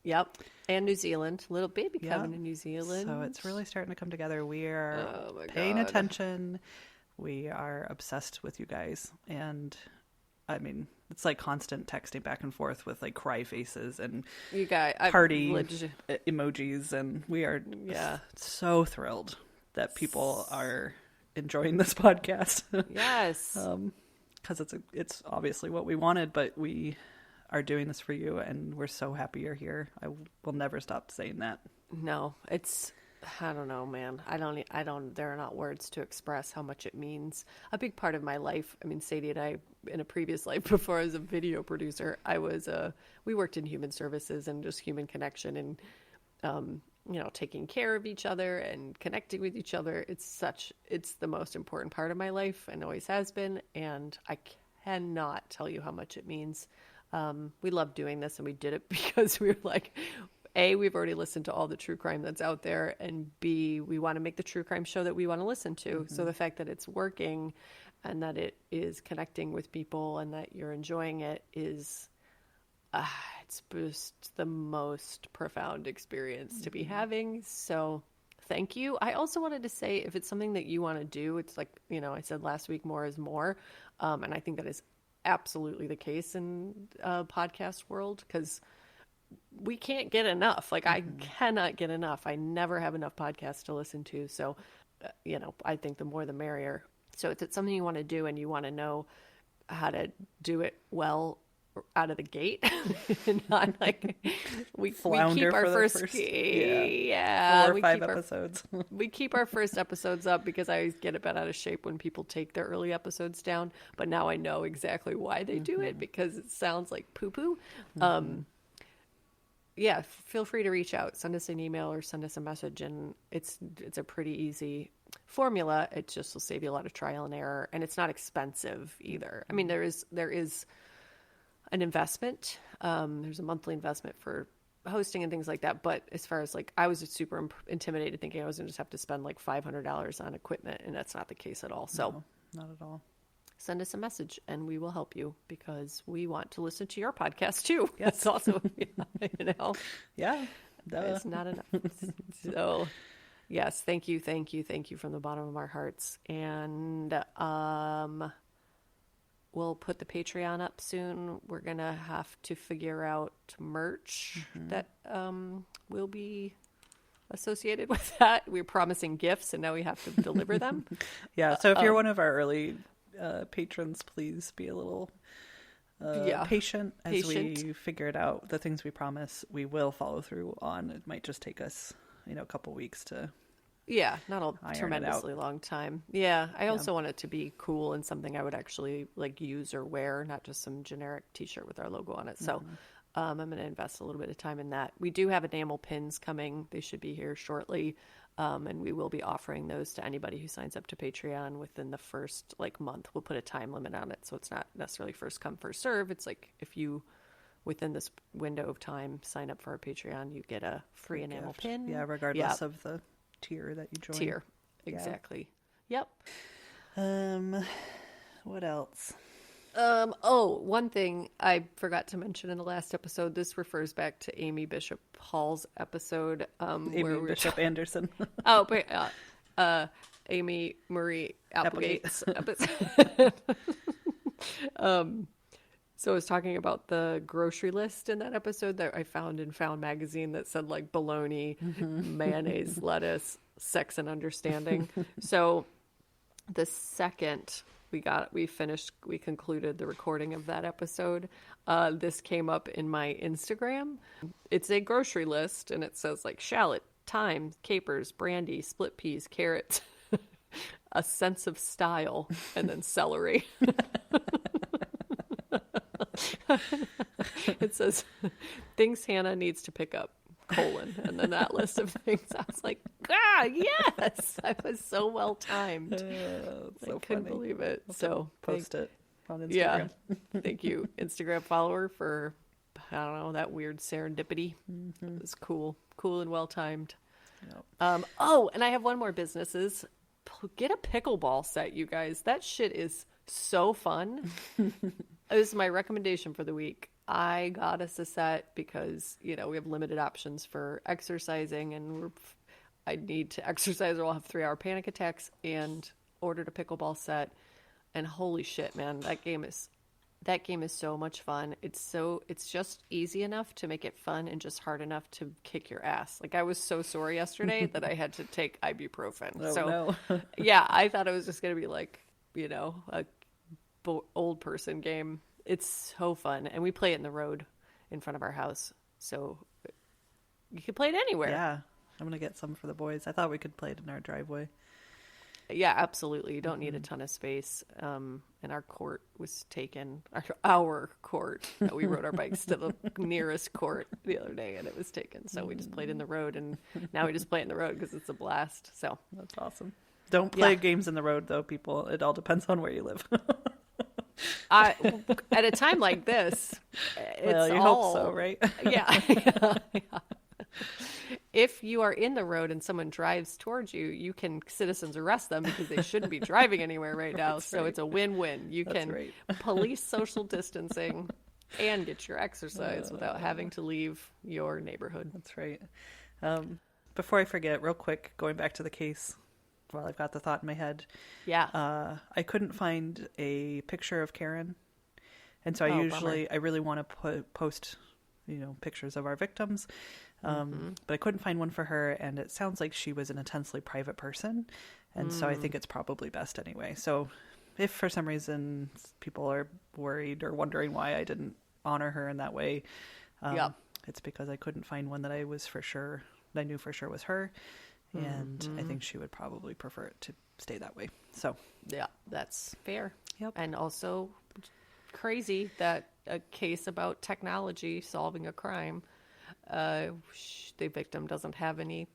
Yep, and New Zealand, little baby coven in New Zealand. So it's really starting to come together. We are paying attention. We are obsessed with you guys, and I mean, it's like constant texting back and forth with like cry faces and You got party emojis, and we are so thrilled that people are enjoying this podcast. Yes. Because it's obviously what we wanted, but we are doing this for you, and we're so happy you're here. I will never stop saying that. No, I don't know, man. There are not words to express how much it means. A big part of my life, I mean, Sadie and I, in a previous life before I was a video producer, we worked in human services and just human connection and, taking care of each other and connecting with each other. It's the most important part of my life and always has been. And I cannot tell you how much it means. We love doing this, and we did it because we were like, A, we've already listened to all the true crime that's out there, and B, we want to make the true crime show that we want to listen to. Mm-hmm. So the fact that it's working and that it is connecting with people and that you're enjoying it is, it's just the most profound experience to be having. So thank you. I also wanted to say, if it's something that you want to do, it's like, I said last week, more is more. And I think that is absolutely the case in podcast world, because we can't get enough. Like, I cannot get enough. I never have enough podcasts to listen to. So, I think the more the merrier. So if it's something you want to do and you want to know how to do it well out of the gate, not like we keep our first 4 or 5 episodes. We keep our first episodes up because I always get a bit out of shape when people take their early episodes down. But now I know exactly why they do it, because it sounds like poo-poo. Feel free to reach out, send us an email or send us a message, and it's a pretty easy formula. It just will save you a lot of trial and error, and it's not expensive either. I mean, there is an investment. There's a monthly investment for hosting and things like that. But as far as I was just super intimidated thinking I was going to just have to spend like $500 on equipment, and that's not the case at all. So no, not at all. Send us a message and we will help you, because we want to listen to your podcast too. That's also, Yeah. It's not enough. So yes, thank you from the bottom of our hearts. And, we'll put the Patreon up soon. We're going to have to figure out merch that will be associated with that. We're promising gifts, and now we have to deliver them. Yeah, so if you're one of our early patrons, please be a little patient as we figure it out. The things we promise, we will follow through on. It might just take us, a couple weeks to... Yeah, not a tremendously long time. Yeah, I also want it to be cool and something I would actually use or wear, not just some generic t-shirt with our logo on it. So I'm going to invest a little bit of time in that. We do have enamel pins coming. They should be here shortly. And we will be offering those to anybody who signs up to Patreon within the first month. We'll put a time limit on it, so it's not necessarily first come, first serve. It's if you, within this window of time, sign up for our Patreon, you get a free enamel pin. Yeah, regardless of the tier that you join. Exactly. Yep. What else? One thing I forgot to mention in the last episode. This refers back to Amy Bishop Hall's episode. Amy Bishop Anderson. Amy Marie Applegate's episode. So I was talking about the grocery list in that episode that I found in Found Magazine that said bologna, mayonnaise, lettuce, sex and understanding. So the second we concluded the recording of that episode, this came up in my Instagram. It's a grocery list, and it says shallot, thyme, capers, brandy, split peas, carrots, a sense of style, and then celery. It says things Hannah needs to pick up, and then that list of things. I was like, yes, I was so well timed. I couldn't believe it. So post it on Instagram. Yeah, thank you, Instagram follower, for that weird serendipity. It was cool and well timed. Yep. And I have one more businesses. Get a pickleball set, you guys. That shit is so fun. This is my recommendation for the week. I got us a set because, we have limited options for exercising, and I need to exercise or I'll have 3-hour panic attacks, and ordered a pickleball set. And holy shit, man, that game is That game is so much fun. It's just easy enough to make it fun and just hard enough to kick your ass. Like, I was so sore yesterday that I had to take ibuprofen. Oh, no. Yeah, I thought it was just going to be like, a old person game. It's so fun. And we play it in the road in front of our house. So you can play it anywhere. Yeah. I'm going to get some for the boys. I thought we could play it in our driveway. Yeah, absolutely. You don't need a ton of space. And our court was taken, our court. We rode our bikes to the nearest court the other day, and it was taken. So we just played in the road, and now we just play in the road because it's a blast. So that's awesome. Don't play games in the road, though, people. It all depends on where you live. At a time like this, it's hope so, right? Yeah. If you are in the road and someone drives towards you, you can citizens arrest them because they shouldn't be driving anywhere right now. So it's a win-win. You can police social distancing and get your exercise without having to leave your neighborhood. That's right. Before I forget, real quick, going back to the case while I've got the thought in my head. Yeah. I couldn't find a picture of Karen. And so I really want to post, pictures of our victims. But I couldn't find one for her, and it sounds like she was an intensely private person, and so I think it's probably best anyway. So if for some reason people are worried or wondering why I didn't honor her in that way, it's because I couldn't find one that I knew for sure was her, and I think she would probably prefer it to stay that way. So yeah, that's fair. Yep. And also crazy that a case about technology solving a crime, the victim doesn't have any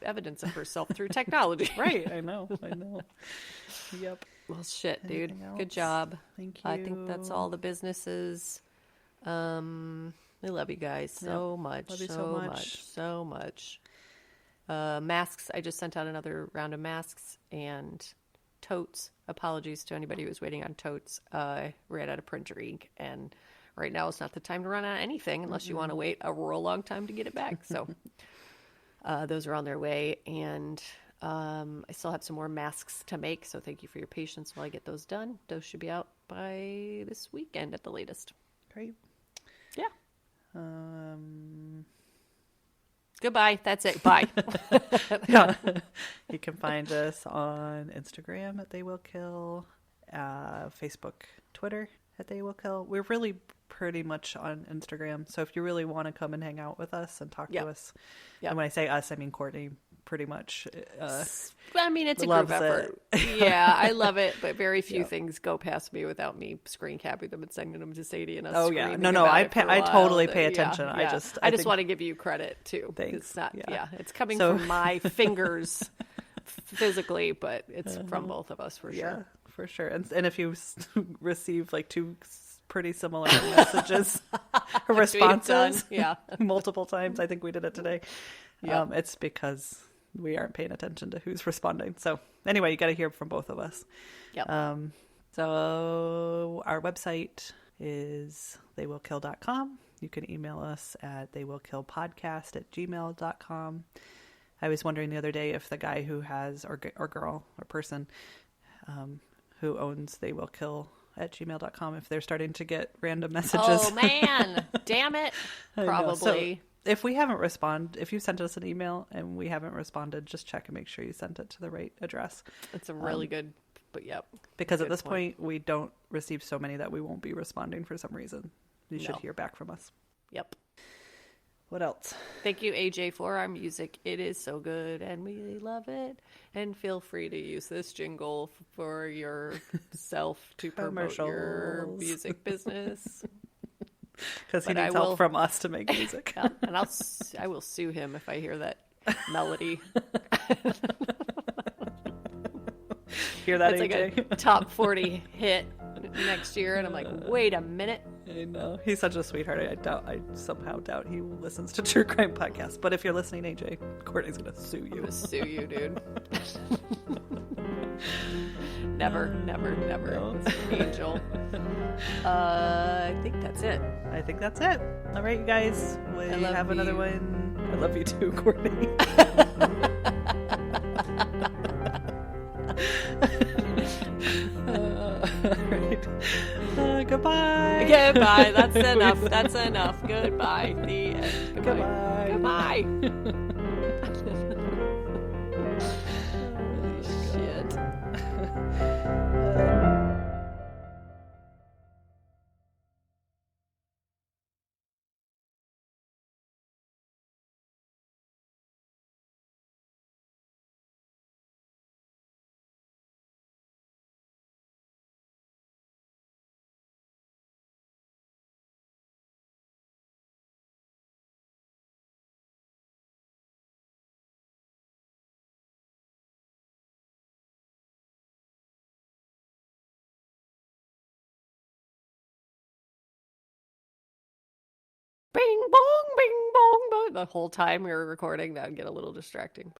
evidence of herself through technology. Right. I know. Yep. Well, shit, dude. Anything else? Good job. Thank you. I think that's all the businesses. We love you guys so much. Love you so much. Masks. I just sent out another round of masks and totes. Apologies to anybody who was waiting on totes. Ran out of printer ink, and right now it's not the time to run out of anything unless you want to wait a real long time to get it back. So those are on their way, and I still have some more masks to make, so thank you for your patience while I get those done. Those should be out by this weekend at the latest. Great. Yeah. Goodbye. That's it. Bye. Yeah. You can find us on Instagram at They Will Kill, Facebook, Twitter at They Will Kill. We're really pretty much on Instagram. So if you really want to come and hang out with us and talk to us, and when I say us, I mean Courtney pretty much. I mean, it's a group effort. Yeah, I love it, but very few things go past me without me screen capping them and sending them to Sadie and us. Oh yeah, no, I totally pay attention. Yeah. I just want to give you credit too. Thanks. It's not, it's coming from my fingers physically, but it's from both of us for sure. Yeah, for sure. And if you receive like two pretty similar messages or responses, multiple times, I think we did it today. It's because we aren't paying attention to who's responding. So anyway, you got to hear from both of us. Yep. So our website is theywillkill.com. You can email us at theywillkillpodcast@gmail.com. I was wondering the other day if the guy who has, or girl or person who owns They Will Kill at gmail.com, if they're starting to get random messages. Oh man, damn it. Probably. If we haven't responded, if you sent us an email and we haven't responded, just check and make sure you sent it to the right address. It's a really good, but because at this point, we don't receive so many that we won't be responding for some reason. You should hear back from us. Yep. What else? Thank you, AJ, for our music. It is so good, and we love it. And feel free to use this jingle for yourself to promote your music business. Because he needs help from us to make music. And I will sue him if I hear that melody. Hear that, it's AJ? Like a top 40 hit next year, and I'm like, wait a minute. I know. He's such a sweetheart. I somehow doubt he listens to true crime podcasts. But if you're listening, AJ, Courtney's going to sue you. I'm going to sue you, dude. Never. No. It's an angel. I think that's it. All right, you guys. We have another one. I love you too, Courtney. All right. Goodbye. Goodbye. Goodbye. That's enough. That's enough. Goodbye. The end. Goodbye. Goodbye. Goodbye. Holy shit. Bing bong, bing bong, bong. The whole time we were recording, that would get a little distracting.